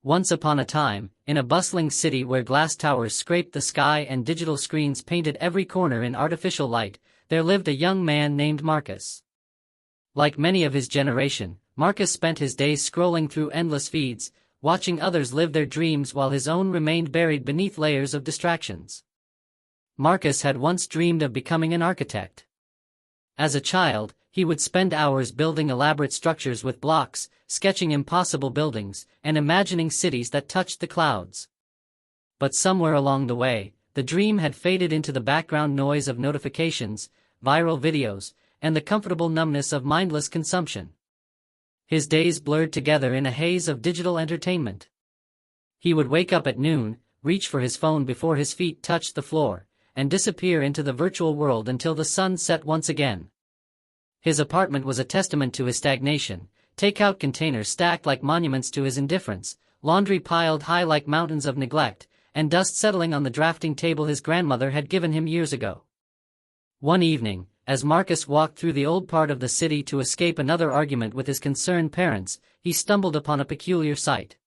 Once upon a time, in a bustling city where glass towers scraped the sky and digital screens painted every corner in artificial light, there lived a young man named Marcus. Like many of his generation, Marcus spent his days scrolling through endless feeds, watching others live their dreams while his own remained buried beneath layers of distractions. Marcus had once dreamed of becoming an architect. As a child, he would spend hours building elaborate structures with blocks, sketching impossible buildings, and imagining cities that touched the clouds. But somewhere along the way, the dream had faded into the background noise of notifications, viral videos, and the comfortable numbness of mindless consumption. His days blurred together in a haze of digital entertainment. He would wake up at noon, reach for his phone before his feet touched the floor, and disappear into the virtual world until the sun set once again. His apartment was a testament to his stagnation, takeout containers stacked like monuments to his indifference, laundry piled high like mountains of neglect, and dust settling on the drafting table his grandmother had given him years ago. One evening, as Marcus walked through the old part of the city to escape another argument with his concerned parents, he stumbled upon a peculiar sight.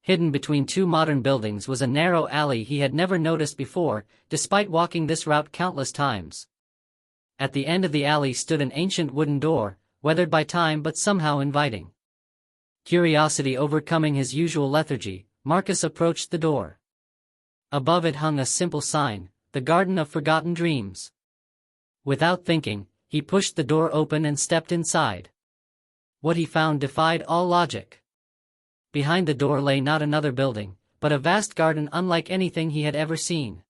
Hidden between two modern buildings was a narrow alley he had never noticed before, despite walking this route countless times. At the end of the alley stood an ancient wooden door, weathered by time but somehow inviting. Curiosity overcoming his usual lethargy, Marcus approached the door. Above it hung a simple sign, "The Garden of Forgotten Dreams." Without thinking, he pushed the door open and stepped inside. What he found defied all logic. Behind the door lay not another building, but a vast garden unlike anything he had ever seen.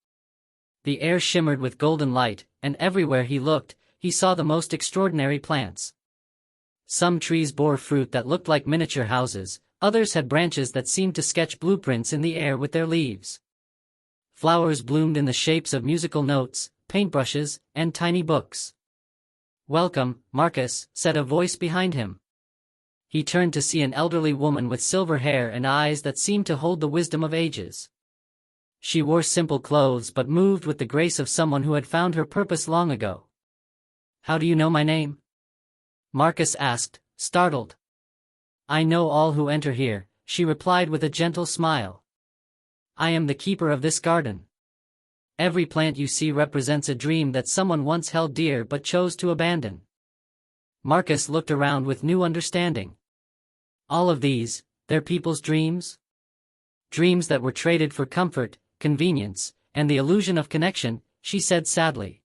The air shimmered with golden light, and everywhere he looked, he saw the most extraordinary plants. Some trees bore fruit that looked like miniature houses, others had branches that seemed to sketch blueprints in the air with their leaves. Flowers bloomed in the shapes of musical notes, paintbrushes, and tiny books. "Welcome, Marcus," said a voice behind him. He turned to see an elderly woman with silver hair and eyes that seemed to hold the wisdom of ages. She wore simple clothes but moved with the grace of someone who had found her purpose long ago. "How do you know my name?" Marcus asked, startled. "I know all who enter here," she replied with a gentle smile. "I am the keeper of this garden. Every plant you see represents a dream that someone once held dear but chose to abandon." Marcus looked around with new understanding. All of these, they're people's dreams? Dreams that were traded for comfort, convenience, and the illusion of connection, she said sadly.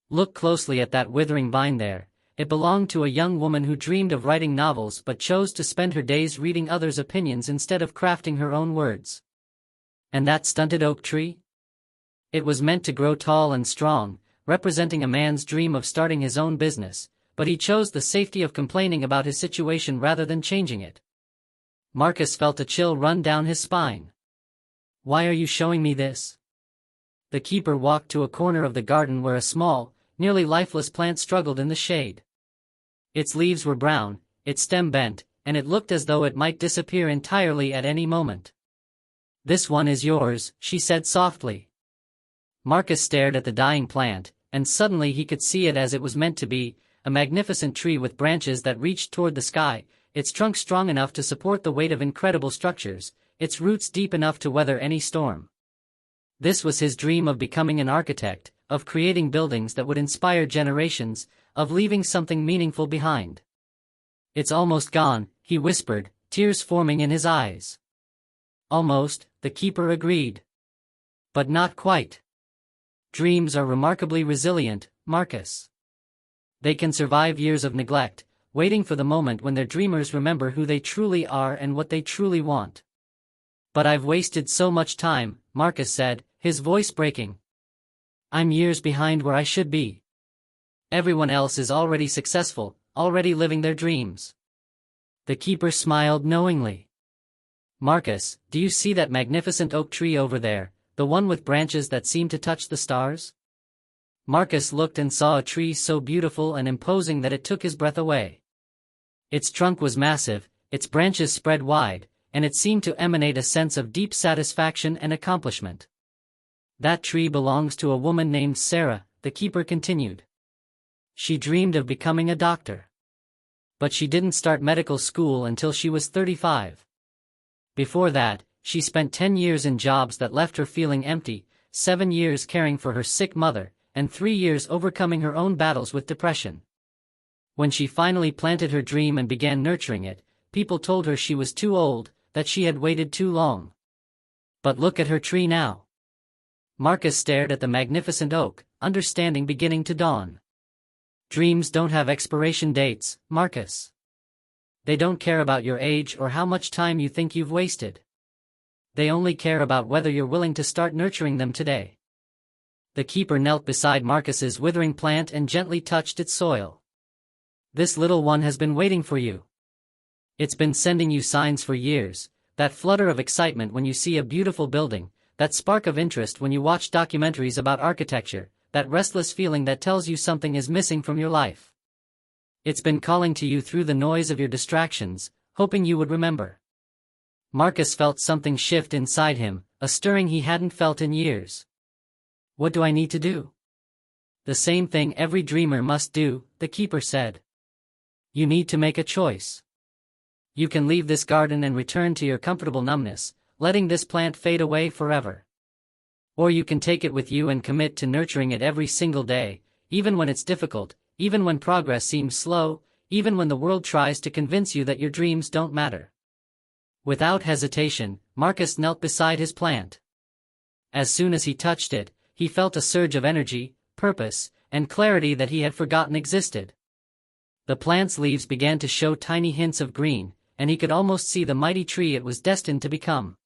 "Look closely at that withering vine there. It belonged to a young woman who dreamed of writing novels but chose to spend her days reading others' opinions instead of crafting her own words. And that stunted oak tree? It was meant to grow tall and strong, representing a man's dream of starting his own business, but he chose the safety of complaining about his situation rather than changing it." Marcus felt a chill run down his spine. "Why are you showing me this?" The keeper walked to a corner of the garden where a small, nearly lifeless plant struggled in the shade. Its leaves were brown, its stem bent, and it looked as though it might disappear entirely at any moment. "This one is yours," she said softly. Marcus stared at the dying plant, and suddenly he could see it as it was meant to be, a magnificent tree with branches that reached toward the sky, its trunk strong enough to support the weight of incredible structures, its roots deep enough to weather any storm. This was his dream of becoming an architect, of creating buildings that would inspire generations, of leaving something meaningful behind. "It's almost gone," he whispered, tears forming in his eyes. "Almost," the keeper agreed. "But not quite. Dreams are remarkably resilient, Marcus. They can survive years of neglect, waiting for the moment when their dreamers remember who they truly are and what they truly want." "But I've wasted so much time," Marcus said, his voice breaking. "I'm years behind where I should be. Everyone else is already successful, already living their dreams." The keeper smiled knowingly. "Marcus, do you see that magnificent oak tree over there, the one with branches that seem to touch the stars?" Marcus looked and saw a tree so beautiful and imposing that it took his breath away. Its trunk was massive, its branches spread wide, and it seemed to emanate a sense of deep satisfaction and accomplishment. "That tree belongs to a woman named Sarah," the keeper continued. "She dreamed of becoming a doctor. But she didn't start medical school until she was 35. Before that, she spent 10 years in jobs that left her feeling empty, 7 years caring for her sick mother, and 3 years overcoming her own battles with depression. When she finally planted her dream and began nurturing it, people told her she was too old, that she had waited too long. But look at her tree now. Marcus stared at the magnificent oak, understanding beginning to dawn. Dreams don't have expiration dates, Marcus. They don't care about your age or how much time you think you've wasted. They only care about whether you're willing to start nurturing them today. The keeper knelt beside Marcus's withering plant and gently touched its soil. This little one has been waiting for you. It's been sending you signs for years, that flutter of excitement when you see a beautiful building, that spark of interest when you watch documentaries about architecture, that restless feeling that tells you something is missing from your life. It's been calling to you through the noise of your distractions, hoping you would remember. Marcus felt something shift inside him, a stirring he hadn't felt in years. What do I need to do? The same thing every dreamer must do, the keeper said. You need to make a choice. You can leave this garden and return to your comfortable numbness, letting this plant fade away forever. Or you can take it with you and commit to nurturing it every single day, even when it's difficult, even when progress seems slow, even when the world tries to convince you that your dreams don't matter. Without hesitation, Marcus knelt beside his plant. As soon as he touched it, he felt a surge of energy, purpose, and clarity that he had forgotten existed. The plant's leaves began to show tiny hints of green, and he could almost see the mighty tree it was destined to become.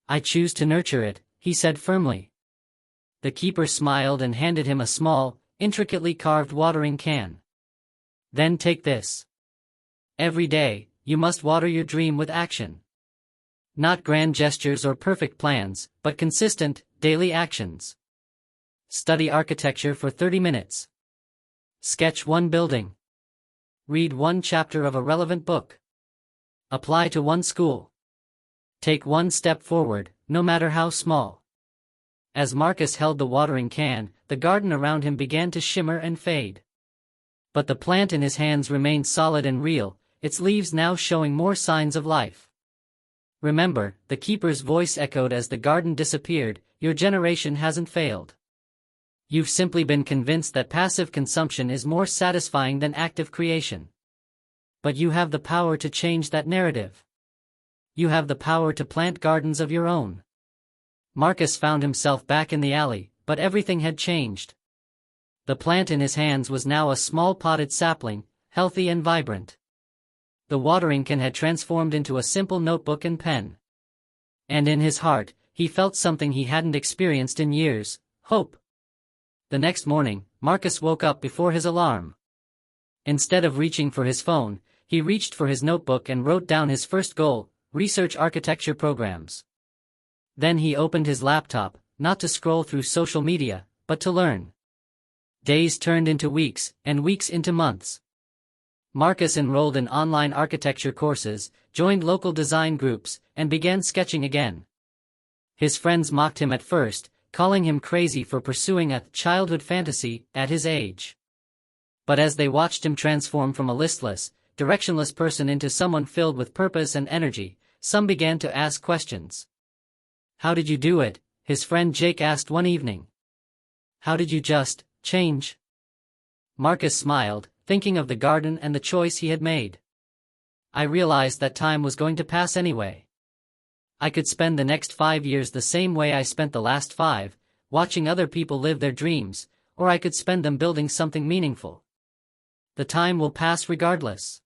I choose to nurture it, he said firmly. The keeper smiled and handed him a small, intricately carved watering can. Then take this. Every day, you must water your dream with action. Not grand gestures or perfect plans, but consistent, daily actions. Study architecture for 30 minutes. Sketch one building. Read one chapter of a relevant book. Apply to one school. Take one step forward, no matter how small. As Marcus held the watering can, the garden around him began to shimmer and fade. But the plant in his hands remained solid and real, its leaves now showing more signs of life. Remember, the keeper's voice echoed as the garden disappeared, your generation hasn't failed. You've simply been convinced that passive consumption is more satisfying than active creation. But you have the power to change that narrative. You have the power to plant gardens of your own. Marcus found himself back in the alley, but everything had changed. The plant in his hands was now a small potted sapling, healthy and vibrant. The watering can had transformed into a simple notebook and pen. And in his heart, he felt something he hadn't experienced in years, hope. The next morning, Marcus woke up before his alarm. Instead of reaching for his phone, he reached for his notebook and wrote down his first goal, research architecture programs. Then he opened his laptop, not to scroll through social media, but to learn. Days turned into weeks, and weeks into months. Marcus enrolled in online architecture courses, joined local design groups, and began sketching again. His friends mocked him at first, calling him crazy for pursuing a childhood fantasy at his age. But as they watched him transform from a listless, directionless person into someone filled with purpose and energy, some began to ask questions. How did you do it? His friend Jake asked one evening. How did you just change? Marcus smiled, thinking of the garden and the choice he had made. I realized that time was going to pass anyway. I could spend the next 5 years the same way I spent the last 5, watching other people live their dreams, or I could spend them building something meaningful. The time will pass regardless.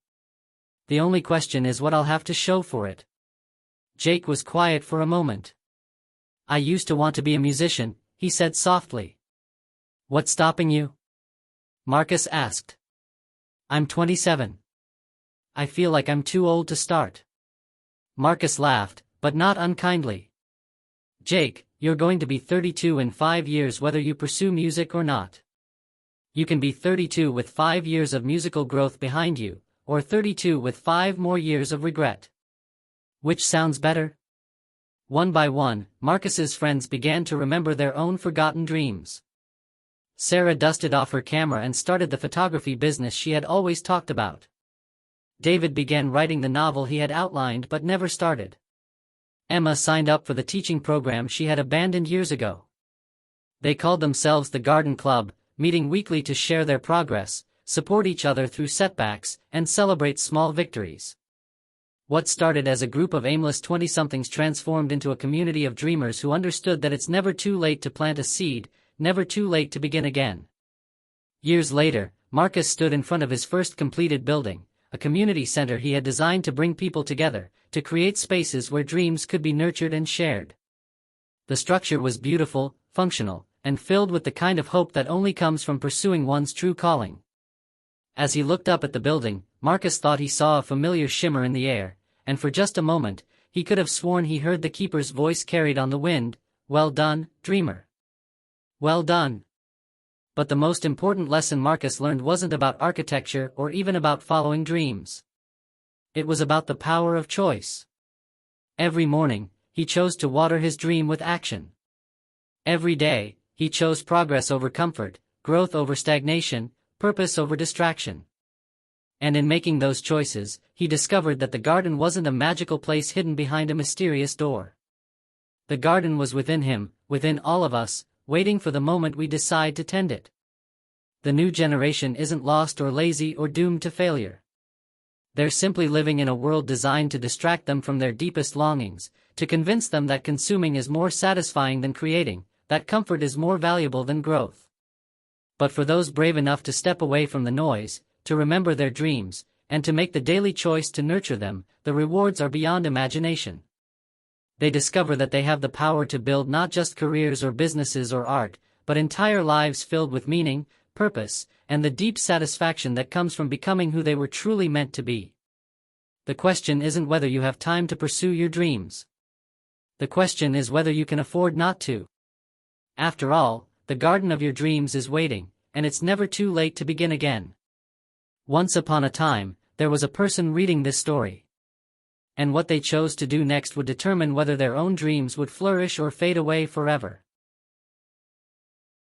The only question is what I'll have to show for it. Jake was quiet for a moment. I used to want to be a musician, he said softly. What's stopping you? Marcus asked. I'm 27. I feel like I'm too old to start. Marcus laughed, but not unkindly. Jake, you're going to be 32 in 5 years whether you pursue music or not. You can be 32 with 5 years of musical growth behind you, or 32 with 5 more years of regret. Which sounds better? One by one, Marcus's friends began to remember their own forgotten dreams. Sarah dusted off her camera and started the photography business she had always talked about. David began writing the novel he had outlined but never started. Emma signed up for the teaching program she had abandoned years ago. They called themselves the Garden Club, meeting weekly to share their progress, support each other through setbacks, and celebrate small victories. What started as a group of aimless 20-somethings transformed into a community of dreamers who understood that it's never too late to plant a seed, never too late to begin again. Years later, Marcus stood in front of his first completed building, a community center he had designed to bring people together, to create spaces where dreams could be nurtured and shared. The structure was beautiful, functional, and filled with the kind of hope that only comes from pursuing one's true calling. As he looked up at the building, Marcus thought he saw a familiar shimmer in the air, and for just a moment, he could have sworn he heard the keeper's voice carried on the wind, "Well done, dreamer. Well done." But the most important lesson Marcus learned wasn't about architecture or even about following dreams. It was about the power of choice. Every morning, he chose to water his dream with action. Every day, he chose progress over comfort, growth over stagnation, purpose over distraction. And in making those choices, he discovered that the garden wasn't a magical place hidden behind a mysterious door. The garden was within him, within all of us, waiting for the moment we decide to tend it. The new generation isn't lost or lazy or doomed to failure. They're simply living in a world designed to distract them from their deepest longings, to convince them that consuming is more satisfying than creating, that comfort is more valuable than growth. But for those brave enough to step away from the noise, to remember their dreams, and to make the daily choice to nurture them, the rewards are beyond imagination. They discover that they have the power to build not just careers or businesses or art, but entire lives filled with meaning, purpose, and the deep satisfaction that comes from becoming who they were truly meant to be. The question isn't whether you have time to pursue your dreams. The question is whether you can afford not to. After all, the garden of your dreams is waiting, and it's never too late to begin again. Once upon a time, there was a person reading this story. And what they chose to do next would determine whether their own dreams would flourish or fade away forever.